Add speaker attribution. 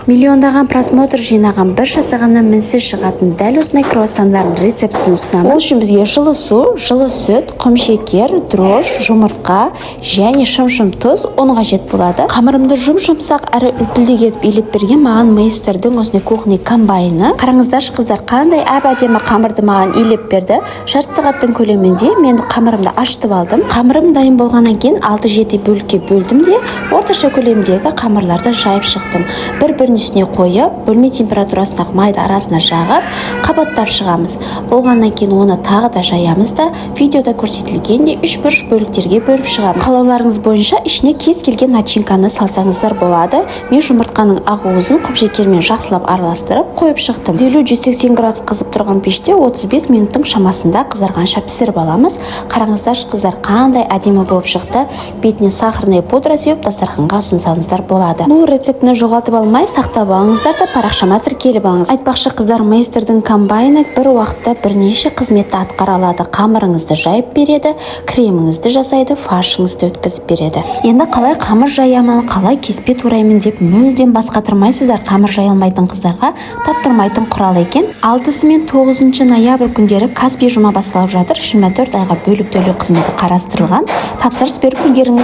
Speaker 1: Миллиондаған просмотр жинаған бір жасағаннан мінсіз шығатын дәл осындай круассандардың рецептісін ұсынамын. Ол үшін бізге жылы су, жылы сүт, құмшекер, дрожж, жұмыртқа және шым-шым тұз оны қажет болады. Қамырымды жұмсақ әрі үлпілдек етіп илеп берген маған мейстердің осындай кухня комбайны. Қараңыздаршы қыздар, қандай әп-әдемі қамырды маған илеп берді. Жарты сағаттың көлемінде мен қамырымды ашытып алдым. Қамырым дайын болғаннан кейін 6-7 бөлікке бөлдім де орташа көлемдегі қамырларды жайып шықтым. Бір-бірінің үстіне қойып, бөлме температурасындағы майды арасына жағып, қабаттап шығамыз. Болғаннан кейін оны тағы да жаямыз да, видеода көрсетілгендей 3 бұрыш бөліктерге бөліп шығамыз. Қалауларыңыз бойынша ішіне кез келген начинканы салсаңыздар болады. Мен жұмыртқаның ақуызын құмшекермен жақсылап араластырып қойып шықтым. 50-180 градус қызып тұрған пеште 35 минуттың шамасында қызарғанша пісіріп аламыз. Қараңыздаршы қыздар, қандай әдемі болып шықты. Бетіне сахарный пудра сеуіп дастарханға ұсынсаңыздар болады. Бұл рецептіні жоғалтып алмай сақтап алыңыздар да парақшама тіркеліп алыңыз. Айтпақшы қыздар, мейстердің комбайны бір уақытта бірнеше қызметті атқара алады. Қамырыңызды жайып береді, креміңізді жасайды, фаршыңызды өткізіп береді. Енді қалай қамыр жаямын, қалай кеспе тураймын деп мүлдем бас қатырмайсыздар. Қамыр жая алмайтын қыздарға таптырмайтын құрал екен. 6 мен 9 ноябрь күндері Каспий жұма басталып жатыр. 24 айға бөліп төлеу қызметі қарастырылған. Тапсырыс беріп үлгеріңіз.